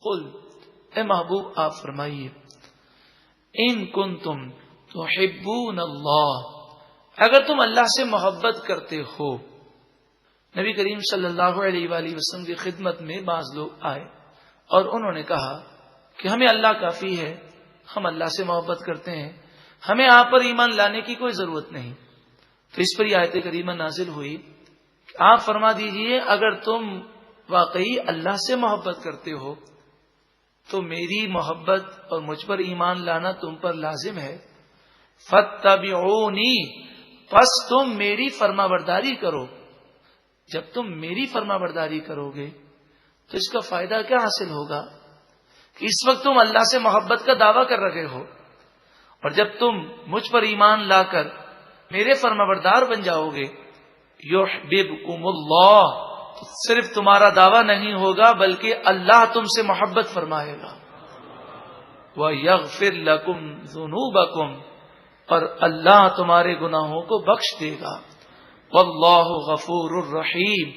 قل اے محبوب آپ فرمائیے ان کنتم تحبون اللہ اگر تم اللہ سے محبت کرتے ہو. نبی کریم صلی اللہ علیہ وآلہ وسلم کی خدمت میں بعض لوگ آئے اور انہوں نے کہا کہ ہمیں اللہ کافی ہے, ہم اللہ سے محبت کرتے ہیں, ہمیں آپ پر ایمان لانے کی کوئی ضرورت نہیں. تو اس پر یہ آیت کریمہ نازل ہوئی کہ آپ فرما دیجئے اگر تم واقعی اللہ سے محبت کرتے ہو تو میری محبت اور مجھ پر ایمان لانا تم پر لازم ہے. فاتبعونی پس تم میری فرما برداری کرو. جب تم میری فرما برداری کرو گے تو اس کا فائدہ کیا حاصل ہوگا کہ اس وقت تم اللہ سے محبت کا دعویٰ کر رہے ہو, اور جب تم مجھ پر ایمان لا کر میرے فرما بردار بن جاؤ گے یحببکم اللہ, تو صرف تمہارا دعویٰ نہیں ہوگا بلکہ اللہ تم سے محبت فرمائے گا. وَيَغْفِرْ لَكُمْ ذُنُوبَكُمْ, اور اللہ تمہارے گناہوں کو بخش دے گا. واللہ غفور الرحیم,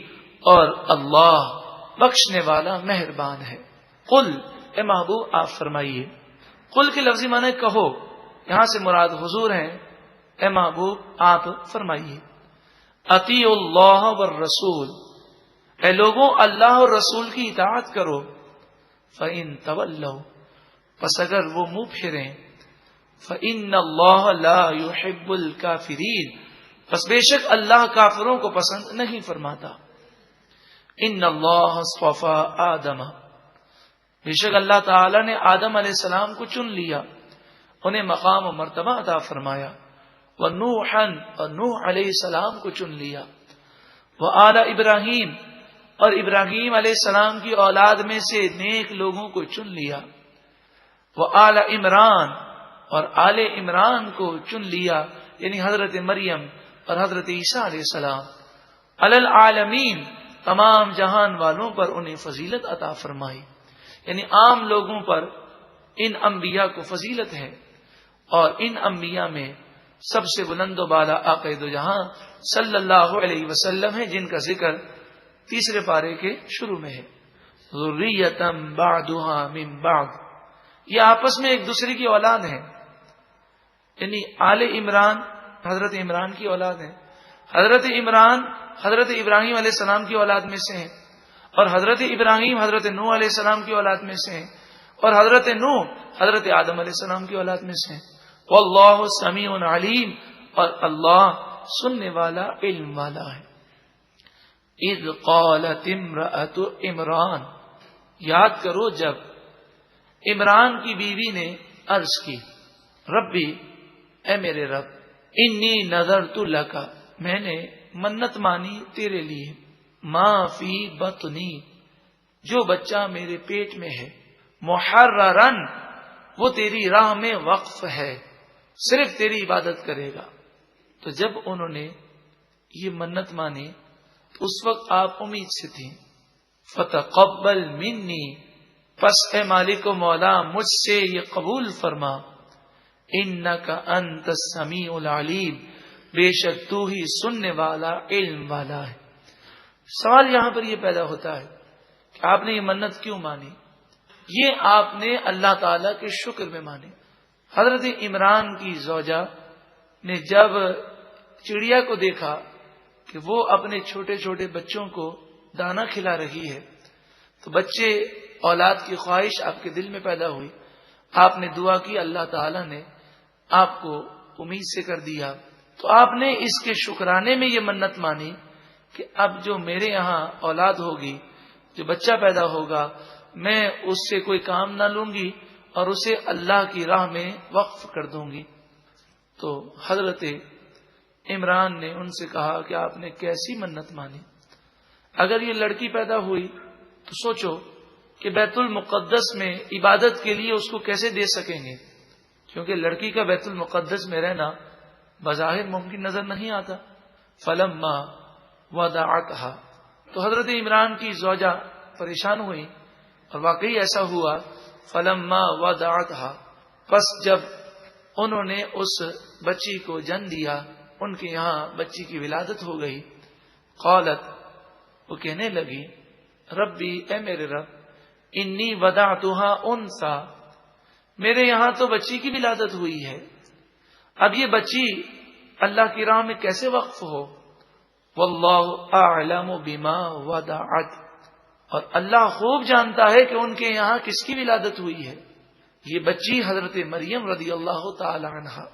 اور اللہ بخشنے والا مہربان ہے. قل اے محبوب آپ فرمائیے, قل کے لفظی معنی کہو, یہاں سے مراد حضور ہیں. اے محبوب آپ فرمائیے اطیعوا اللہ والرسول, اے لوگوں اللہ اور رسول کی اطاعت کرو. فَإِن تَوَلَّوْا, پس اگر وہ منہ پھیریں, فَإِنَّ اللَّهَ لَا يُحِبُّ الْكَافِرِينَ, پس بے شک اللہ کافروں کو پسند نہیں فرماتا. ان اللہ اصطفیٰ آدم, بے شک اللہ تعالی نے آدم علیہ السلام کو چن لیا, انہیں مقام و مرتبہ عطا فرمایا. ونوحا, اور نوح علیہ السلام کو چن لیا. وآل ابراہیم, اور ابراہیم علیہ السلام کی اولاد میں سے نیک لوگوں کو چن لیا. وآل عمران, اور آل عمران کو چن لیا, یعنی حضرت مریم اور حضرت عیسیٰ علیہ السلام. علی العالمین, تمام جہان والوں پر انہیں فضیلت عطا فرمائی, یعنی عام لوگوں پر ان انبیاء کو فضیلت ہے. اور ان انبیاء میں سب سے بلند و بالا آقا دو جہاں صلی اللہ علیہ وسلم ہے, جن کا ذکر تیسرے پارے کے شروع میں ہے. ذریۃ بعضها من بعض, یہ آپس میں ایک دوسرے کی اولاد ہیں, یعنی آل عمران حضرت عمران کی اولاد ہیں. حضرت عمران حضرت ابراہیم علیہ السلام کی اولاد میں سے ہیں, اور حضرت ابراہیم حضرت نوح علیہ السلام کی اولاد میں سے ہیں, اور حضرت نوح حضرت آدم علیہ السلام کی اولاد میں سے ہیں. واللہ سمیع علیم, اور اللہ سننے والا علم والا ہے. اذ قالت امرأۃ عمران, یاد کرو جب عمران کی بیوی نے عرض کی, ربی اے میرے رب, انی نذرت لک, میں نے منت مانی تیرے لیے, ما فی بطنی, جو بچہ میرے پیٹ میں ہے, محررن, وہ تیری راہ میں وقف ہے, صرف تیری عبادت کرے گا. تو جب انہوں نے یہ منت مانی تو اس وقت آپ امید سے تھیں. فتقبل منی, پس اے مالک و مولا مجھ سے یہ قبول فرما. انک انت السمیع العلیم, بے شک تو ہی سننے والا علم والا ہے. سوال یہاں پر یہ پیدا ہوتا ہے کہ آپ نے یہ منت کیوں مانی؟ یہ آپ نے اللہ تعالی کے شکر میں مانی. حضرت عمران کی زوجہ نے جب چڑیا کو دیکھا کہ وہ اپنے چھوٹے چھوٹے بچوں کو دانا کھلا رہی ہے, تو بچے اولاد کی خواہش آپ کے دل میں پیدا ہوئی. آپ نے دعا کی, اللہ تعالی نے آپ کو امید سے کر دیا. تو آپ نے اس کے شکرانے میں یہ منت مانی کہ اب جو میرے یہاں اولاد ہوگی, جو بچہ پیدا ہوگا, میں اس سے کوئی کام نہ لوں گی اور اسے اللہ کی راہ میں وقف کر دوں گی. تو حضرت عمران نے ان سے کہا کہ آپ نے کیسی منت مانی؟ اگر یہ لڑکی پیدا ہوئی تو سوچو کہ بیت المقدس میں عبادت کے لیے اس کو کیسے دے سکیں گے, کیونکہ لڑکی کا بیت المقدس میں رہنا بظاہر ممکن نظر نہیں آتا. فلما وضعتها, تو حضرت عمران کی زوجہ پریشان ہوئی, اور واقعی ایسا ہوا. فلما وضعتها, پس جب انہوں نے اس بچی کو جن دیا, ان کے یہاں بچی کی ولادت ہو گئی. قالت, وہ کہنے لگی, ربی اے میرے رب, انی ودعتھا انثی، میرے یہاں تو بچی کی ولادت ہوئی ہے، اب یہ بچی اللہ کی راہ میں کیسے وقف ہو؟ واللہ اعلم بما ودعت، اور اللہ خوب جانتا ہے کہ ان کے یہاں کس کی ولادت ہوئی ہے۔ یہ بچی حضرت مریم رضی اللہ تعالی عنہا۔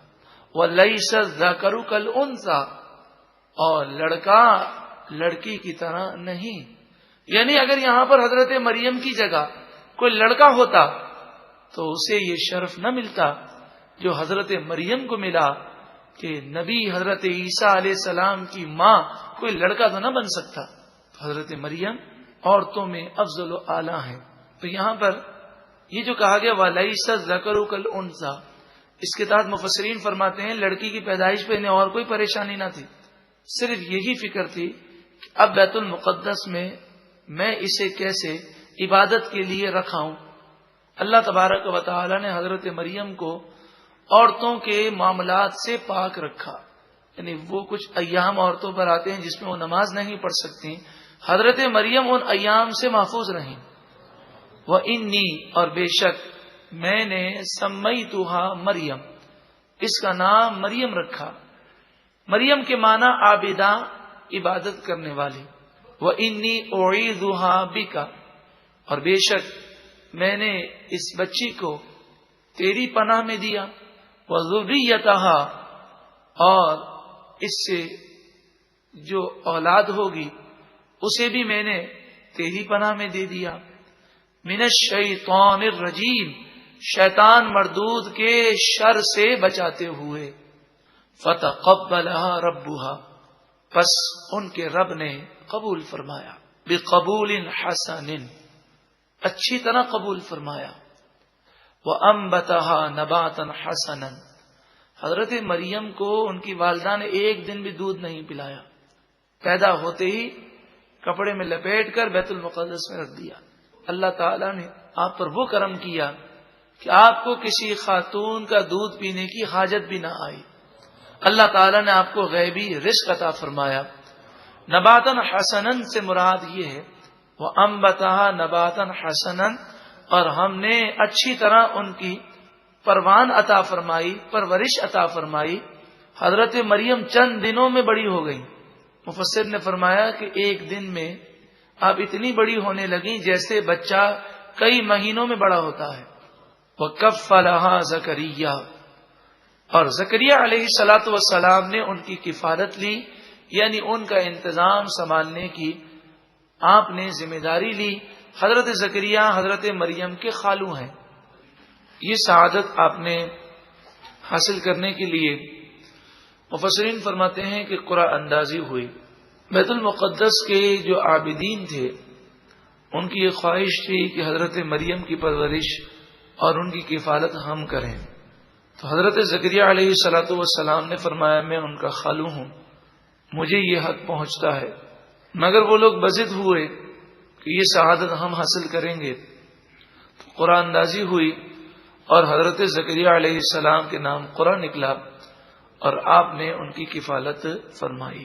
وَلَيْسَ الذَّكَرُ كَالْأُنثَى، اور لڑکا لڑکی کی طرح نہیں، یعنی اگر یہاں پر حضرت مریم کی جگہ کوئی لڑکا ہوتا تو اسے یہ شرف نہ ملتا جو حضرت مریم کو ملا کہ نبی حضرت عیسیٰ علیہ السلام کی ماں کوئی لڑکا تو نہ بن سکتا، حضرت مریم عورتوں میں افضل و اعلیٰ ہیں۔ تو یہاں پر یہ جو کہا گیا وَلَيْسَ الذَّكَرُ كَالْأُنثَى، اس کے تحت مفسرین فرماتے ہیں لڑکی کی پیدائش پہ انہیں اور کوئی پریشانی نہ تھی، صرف یہی فکر تھی کہ اب بیت المقدس میں اسے کیسے عبادت کے لیے رکھاؤں۔ اللہ تبارک و تعالی نے حضرت مریم کو عورتوں کے معاملات سے پاک رکھا، یعنی وہ کچھ ایام عورتوں پر آتے ہیں جس میں وہ نماز نہیں پڑھ سکتی، حضرت مریم ان ایام سے محفوظ رہیں۔ وَإِنِّي، اور بے شک میں نے سمیتھا مریم، اس کا نام مریم رکھا۔ مریم کے معنی عابدہ، عبادت کرنے والی۔ وَإِنِّي أُعِيذُهَا بِكَ، اور بے شک میں نے اس بچی کو تیری پناہ میں دیا۔ وَذُرِّيَّتَهَا، اور اس سے جو اولاد ہوگی اسے بھی میں نے تیری پناہ میں دے دیا۔ من الشیطان الرجیم، شیطان مردود کے شر سے بچاتے ہوئے۔ فتقبلها ربها، پس ان کے رب نے قبول فرمایا۔ بقبول حسن، اچھی طرح قبول فرمایا۔ وَأَنبَتَهَا نَبَاتًا حَسَنًا، حضرت مریم کو ان کی والدہ نے ایک دن بھی دودھ نہیں پلایا، پیدا ہوتے ہی کپڑے میں لپیٹ کر بیت المقدس میں رکھ دیا۔ اللہ تعالیٰ نے آپ پر وہ کرم کیا کہ آپ کو کسی خاتون کا دودھ پینے کی حاجت بھی نہ آئی۔ اللہ تعالیٰ نے آپ کو غیبی رزق عطا فرمایا۔ نباتن حسنن سے مراد یہ ہے وَأَنبَتَهَا نَبَاتًا حَسَنًا، اور ہم نے اچھی طرح ان کی پروان عطا فرمائی، پرورش عطا فرمائی۔ حضرت مریم چند دنوں میں بڑی ہو گئی۔ مفسر نے فرمایا کہ ایک دن میں آپ اتنی بڑی ہونے لگیں جیسے بچہ کئی مہینوں میں بڑا ہوتا ہے۔ وَكَفَّلَهَا زَكَرِيَّا، اور زکریا علیہ الصلاۃ والسلام نے ان کی کفالت لی، یعنی ان کا انتظام سنبھالنے کی آپ نے ذمہ داری لی۔ حضرت زکریا حضرت مریم کے خالو ہیں۔ یہ سعادت آپ نے حاصل کرنے کے لیے مفسرین فرماتے ہیں کہ قرآن اندازی ہوئی۔ بیت المقدس کے جو عابدین تھے ان کی یہ خواہش تھی کہ حضرت مریم کی پرورش اور ان کی کفالت ہم کریں، تو حضرت زکریا علیہ الصلاۃ والسلام نے فرمایا میں ان کا خالو ہوں، مجھے یہ حق پہنچتا ہے۔ مگر وہ لوگ بضد ہوئے کہ یہ سعادت ہم حاصل کریں گے، تو قرآن اندازی ہوئی اور حضرت زکریا علیہ السلام کے نام قرآن نکلا اور آپ نے ان کی کفالت فرمائی۔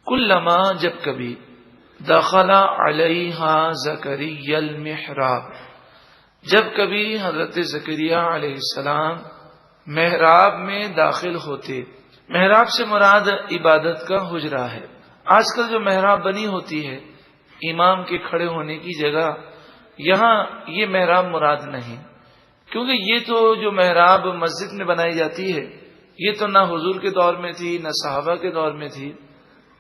کلما، جب کبھی، دخل علیہا زکریا المحراب، جب کبھی حضرت زکریا علیہ السلام محراب میں داخل ہوتے۔ محراب سے مراد عبادت کا حجرہ ہے۔ آج کل جو محراب بنی ہوتی ہے امام کے کھڑے ہونے کی جگہ، یہاں یہ محراب مراد نہیں، کیونکہ یہ تو جو محراب مسجد میں بنائی جاتی ہے یہ تو نہ حضور کے دور میں تھی نہ صحابہ کے دور میں تھی،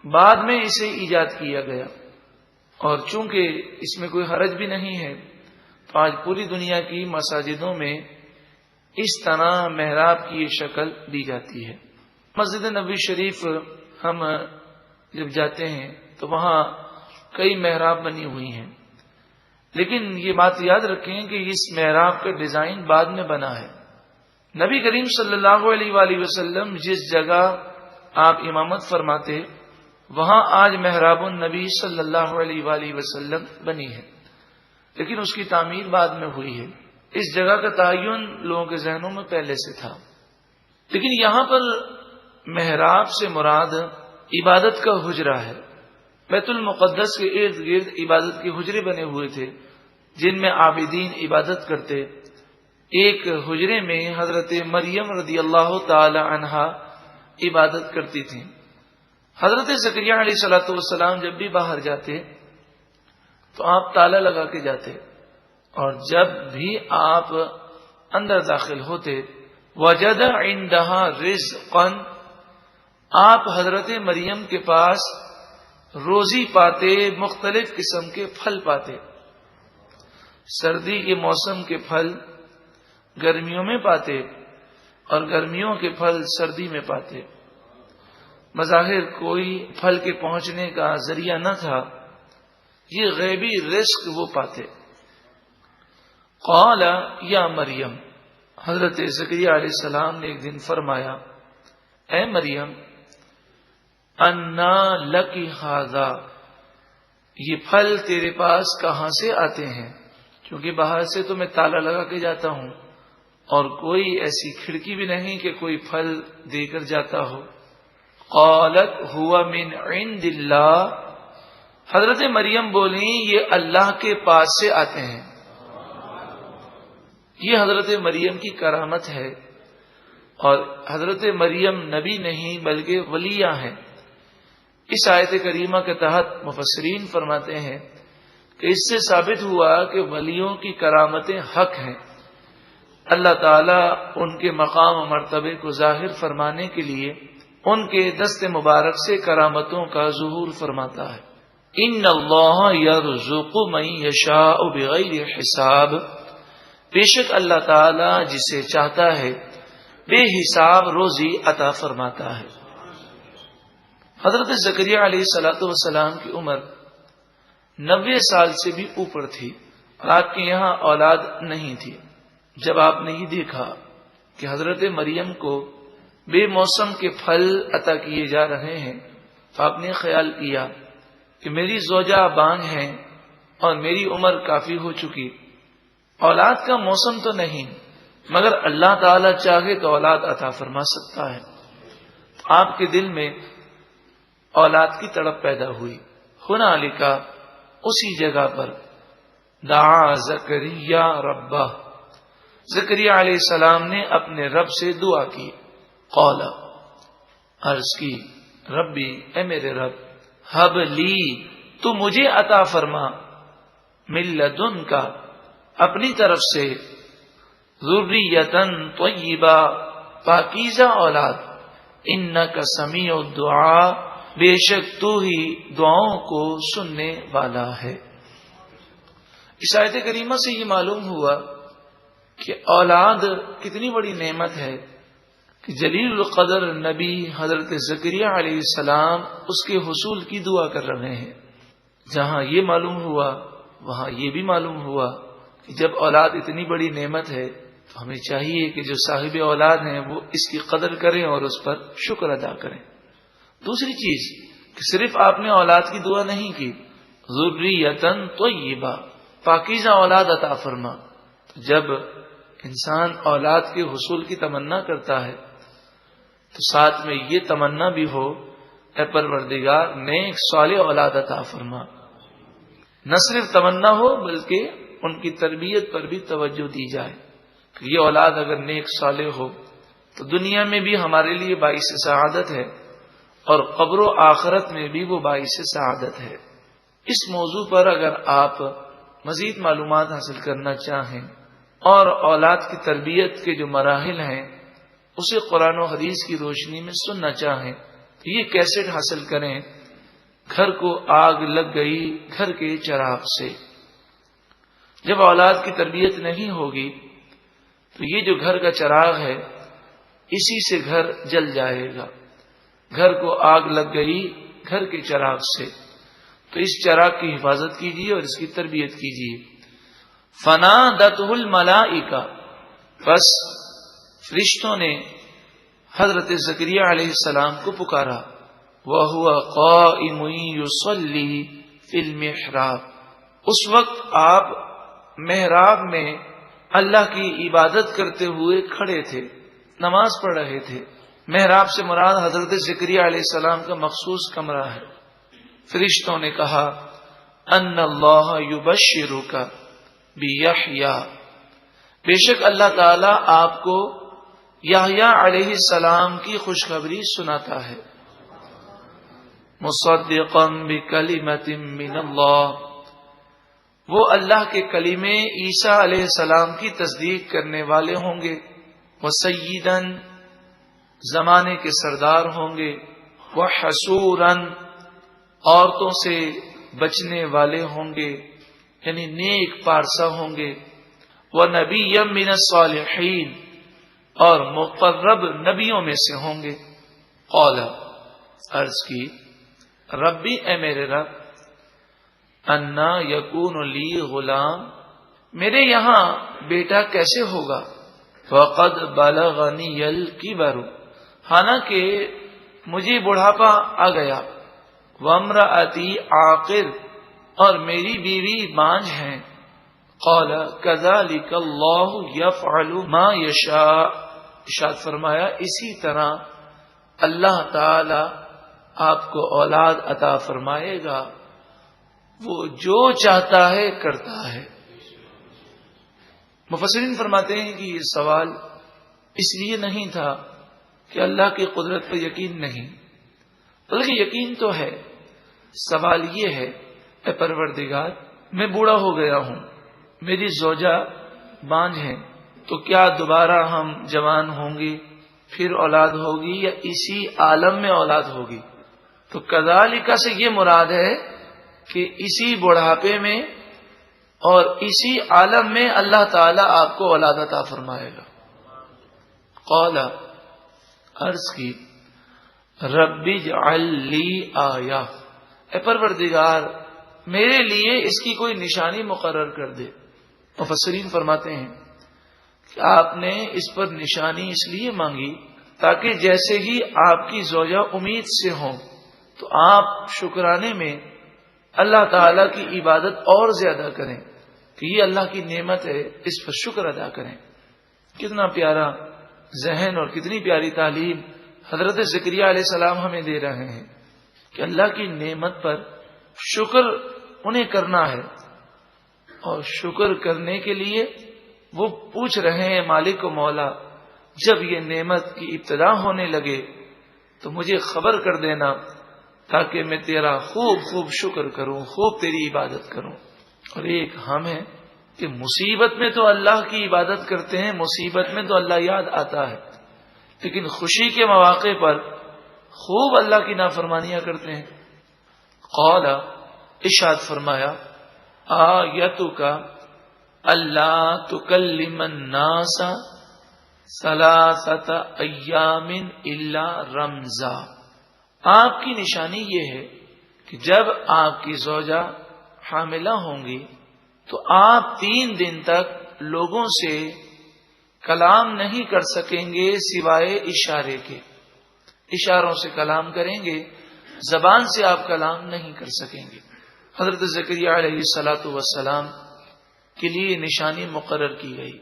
بعد میں اسے ایجاد کیا گیا، اور چونکہ اس میں کوئی حرج بھی نہیں ہے تو آج پوری دنیا کی مساجدوں میں اس طرح محراب کی یہ شکل دی جاتی ہے۔ مسجد نبوی شریف ہم جب جاتے ہیں تو وہاں کئی محراب بنی ہوئی ہیں، لیکن یہ بات یاد رکھیں کہ اس محراب کا ڈیزائن بعد میں بنا ہے۔ نبی کریم صلی اللہ علیہ وآلہ وسلم جس جگہ آپ امامت فرماتے وہاں آج محراب النبی صلی اللہ علیہ وآلہ وسلم بنی ہے، لیکن اس کی تعمیر بعد میں ہوئی ہے۔ اس جگہ کا تعین لوگوں کے ذہنوں میں پہلے سے تھا، لیکن یہاں پر محراب سے مراد عبادت کا حجرہ ہے۔ بیت المقدس کے ارد گرد عبادت کے حجرے بنے ہوئے تھے، جن میں عابدین عبادت کرتے، ایک حجرے میں حضرت مریم رضی اللہ تعالی عنہا عبادت کرتی تھیں۔ حضرت زکریا علیہ الصلوۃ والسلام جب بھی باہر جاتے تو آپ تالا لگا کے جاتے، اور جب بھی آپ اندر داخل ہوتے وجد عندها رزقا، آپ حضرت مریم کے پاس روزی پاتے، مختلف قسم کے پھل پاتے۔ سردی کے موسم کے پھل گرمیوں میں پاتے اور گرمیوں کے پھل سردی میں پاتے۔ بظاہر کوئی پھل کے پہنچنے کا ذریعہ نہ تھا، یہ غیبی رزق وہ پاتے۔ قال یا مریم، حضرت زکریا علیہ السلام نے ایک دن فرمایا، اے مریم، انا لکی ھذا، یہ پھل تیرے پاس کہاں سے آتے ہیں؟ کیونکہ باہر سے تو میں تالا لگا کے جاتا ہوں اور کوئی ایسی کھڑکی بھی نہیں کہ کوئی پھل دے کر جاتا ہو۔ قالت ہوا من عند اللہ، حضرت مریم بولی یہ اللہ کے پاس سے آتے ہیں۔ یہ حضرت مریم کی کرامت ہے، اور حضرت مریم نبی نہیں بلکہ ولیہ ہیں۔ اس آیت کریمہ کے تحت مفسرین فرماتے ہیں کہ اس سے ثابت ہوا کہ ولیوں کی کرامتیں حق ہیں۔ اللہ تعالیٰ ان کے مقام و مرتبے کو ظاہر فرمانے کے لیے ان کے دست مبارک سے کرامتوں کا ظہور فرماتا ہے۔ ان اللہ یرزق من یشاء بغیر حساب، بے شک اللہ تعالیٰ جسے چاہتا ہے بے حساب روزی عطا فرماتا ہے۔ حضرت زکریا علیہ الصلوۃ والسلام کی عمر 90 سال سے بھی اوپر تھی، اور آپ کے یہاں اولاد نہیں تھی۔ جب آپ نے یہ دیکھا کہ حضرت مریم کو بے موسم کے پھل عطا کیے جا رہے ہیں تو آپ نے خیال کیا کہ میری زوجہ بانگ ہیں اور میری عمر کافی ہو چکی، اولاد کا موسم تو نہیں، مگر اللہ تعالی چاہے تو اولاد عطا فرما سکتا ہے۔ آپ کے دل میں اولاد کی تڑپ پیدا ہوئی۔ ہنالک، اسی جگہ پر، دعا زکریا ربہ، زکریا علیہ السلام نے اپنے رب سے دعا کی۔ قال، عرض کی، ربی، اے میرے رب، حب لی، تو مجھے عطا فرما، من لدنک، اپنی طرف سے، ذریۃ طیبہ، پاکیزہ اولاد، انک سمیع الدعاء، بے شک تو ہی دعاؤں کو سننے والا ہے۔ اس آیت کریمہ سے یہ معلوم ہوا کہ اولاد کتنی بڑی نعمت ہے کہ جلیل القدر نبی حضرت زکریا علیہ السلام اس کے حصول کی دعا کر رہے ہیں۔ جہاں یہ معلوم ہوا وہاں یہ بھی معلوم ہوا کہ جب اولاد اتنی بڑی نعمت ہے تو ہمیں چاہیے کہ جو صاحب اولاد ہیں وہ اس کی قدر کریں اور اس پر شکر ادا کریں۔ دوسری چیز کہ صرف آپ نے اولاد کی دعا نہیں کی، ذریۃ طیبہ، پاکیزہ اولاد عطا فرما۔ جب انسان اولاد کے حصول کی تمنا کرتا ہے تو ساتھ میں یہ تمنا بھی ہو، اے پروردگار نیک صالح اولاد عطا فرما۔ نہ صرف تمنا ہو بلکہ ان کی تربیت پر بھی توجہ دی جائے کہ یہ اولاد اگر نیک صالح ہو تو دنیا میں بھی ہمارے لیے باعث سعادت ہے اور قبر و آخرت میں بھی وہ باعث سعادت ہے۔ اس موضوع پر اگر آپ مزید معلومات حاصل کرنا چاہیں اور اولاد کی تربیت کے جو مراحل ہیں اسے قرآن و حدیث کی روشنی میں سننا چاہیں تو یہ کیسٹ حاصل کریں، گھر کو آگ لگ گئی گھر کے چراغ سے۔ جب اولاد کی تربیت نہیں ہوگی تو یہ جو گھر کا چراغ ہے اسی سے گھر جل جائے گا۔ گھر کو آگ لگ گئی گھر کے چراغ سے، تو اس چراغ کی حفاظت کیجیے اور اس کی تربیت کیجیے۔ فنادتہ الملائکہ، بس فرشتوں نے حضرت زکریا علیہ السلام کو پکارا، وَهُوَ قَائِمٌ يُصَلِّي فِي الْمِحْرَابِ، اس وقت آپ محراب میں اللہ کی عبادت کرتے ہوئے کھڑے تھے، نماز پڑھ رہے تھے۔ محراب سے مراد حضرت زکریا علیہ السلام کا مخصوص کمرہ ہے۔ فرشتوں نے کہا، ان اللہ یبشرک، بیحییٰ، بے شک اللہ تعالی آپ کو یحییٰ علیہ السلام کی خوشخبری سناتا ہے. مصدقا بکلمۃ من اللہ، وہ اللہ کے کلمے عیسیٰ علیہ السلام کی تصدیق کرنے والے ہوں گے. وسیدا، زمانے کے سردار ہوں گے. وحسورا، عورتوں سے بچنے والے ہوں گے، یعنی نیک پارسا ہوں گے. ونبیا من الصالحین، اور مقرب نبیوں میں سے ہوں گے. قال، عرض کی، ربی، اے میرے رب، انا یکون لی غلام، میرے یہاں بیٹا کیسے ہوگا؟ وقد بلغنی الکبر، حالانکہ مجھے بڑھاپا آ گیا. وامرأتی عاقر، اور میری بیوی بانجھ ہیں. قال کذالک اللہ یفعل ما یشاء، ارشاد فرمایا اسی طرح اللہ تعالی آپ کو اولاد عطا فرمائے گا، وہ جو چاہتا ہے کرتا ہے. مفسرین فرماتے ہیں کہ یہ سوال اس لیے نہیں تھا کہ اللہ کی قدرت پر یقین نہیں، بلکہ یقین تو ہے. سوال یہ ہے، اے پروردگار، میں بوڑھا ہو گیا ہوں، میری زوجہ بانجھ ہیں، تو کیا دوبارہ ہم جوان ہوں گے، پھر اولاد ہوگی، یا اسی عالم میں اولاد ہوگی؟ تو کذالک سے یہ مراد ہے کہ اسی بڑھاپے میں اور اسی عالم میں اللہ تعالیٰ آپ کو اولاد عطا فرمائے گا. قال، عرض کی، ربی اجعل لی آیہ، اے پروردگار میرے لیے اس کی کوئی نشانی مقرر کر دے. مفسرین فرماتے ہیں کہ آپ نے اس پر نشانی اس لیے مانگی تاکہ جیسے ہی آپ کی زوجہ امید سے ہوں تو آپ شکرانے میں اللہ تعالی کی عبادت اور زیادہ کریں کہ یہ اللہ کی نعمت ہے، اس پر شکر ادا کریں. کتنا پیارا ذہن اور کتنی پیاری تعلیم حضرت زکریا علیہ السلام ہمیں دے رہے ہیں کہ اللہ کی نعمت پر شکر انہیں کرنا ہے، اور شکر کرنے کے لیے وہ پوچھ رہے ہیں مالک و مولا، جب یہ نعمت کی ابتدا ہونے لگے تو مجھے خبر کر دینا تاکہ میں تیرا خوب خوب شکر کروں، خوب تیری عبادت کروں. اور ایک ہم ہے کہ مصیبت میں تو اللہ کی عبادت کرتے ہیں، مصیبت میں تو اللہ یاد آتا ہے، لیکن خوشی کے مواقع پر خوب اللہ کی نافرمانیاں کرتے ہیں. قال، ارشاد فرمایا، آیتک اللہ تکلم الناس ثلاثۃ ایام الا رمزا، آپ کی نشانی یہ ہے کہ جب آپ کی زوجہ حاملہ ہوں گی تو آپ 3 دن تک لوگوں سے کلام نہیں کر سکیں گے سوائے اشارے کے. اشاروں سے کلام کریں گے، زبان سے آپ کلام نہیں کر سکیں گے. حضرت زکریا علیہ الصلاۃ والسلام کے لیے نشانی مقرر کی گئی،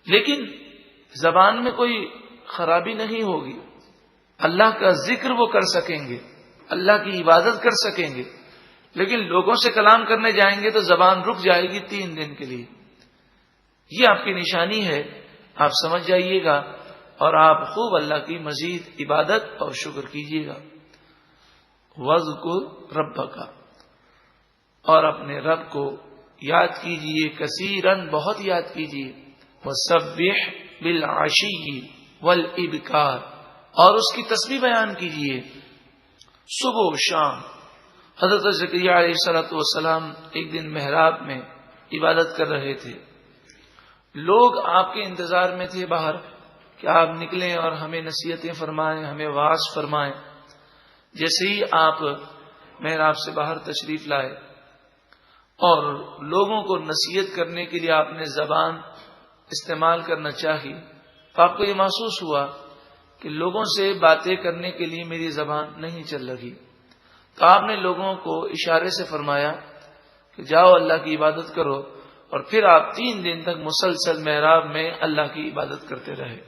لیکن زبان میں کوئی خرابی نہیں ہوگی، اللہ کا ذکر وہ کر سکیں گے، اللہ کی عبادت کر سکیں گے، لیکن لوگوں سے کلام کرنے جائیں گے تو زبان رک جائے گی 3 دن کے لیے. یہ آپ کی نشانی ہے، آپ سمجھ جائیے گا اور آپ خوب اللہ کی مزید عبادت اور شکر کیجیے گا. وَاذْكُرْ رَبَّكَ، اور اپنے رب کو یاد کیجیے، کثیرن بہت یاد کیجیے. وَسَبِّحْ بِالْعَشِيِّ وَالْإِبْكَارِ، اور اس کی تسبیح بیان کیجیے صبح و شام. حضرت زکریا علیہ الصلوۃ والسلام ایک دن محراب میں عبادت کر رہے تھے، لوگ آپ کے انتظار میں تھے باہر کہ آپ نکلیں اور ہمیں نصیحتیں فرمائیں، ہمیں واعظ فرمائیں. جیسے ہی آپ محراب سے باہر تشریف لائے اور لوگوں کو نصیحت کرنے کے لیے آپ نے زبان استعمال کرنا چاہی تو آپ کو یہ محسوس ہوا کہ لوگوں سے باتیں کرنے کے لیے میری زبان نہیں چل رہی. تو آپ نے لوگوں کو اشارے سے فرمایا کہ جاؤ اللہ کی عبادت کرو، اور پھر آپ 3 دن تک مسلسل محراب میں اللہ کی عبادت کرتے رہے.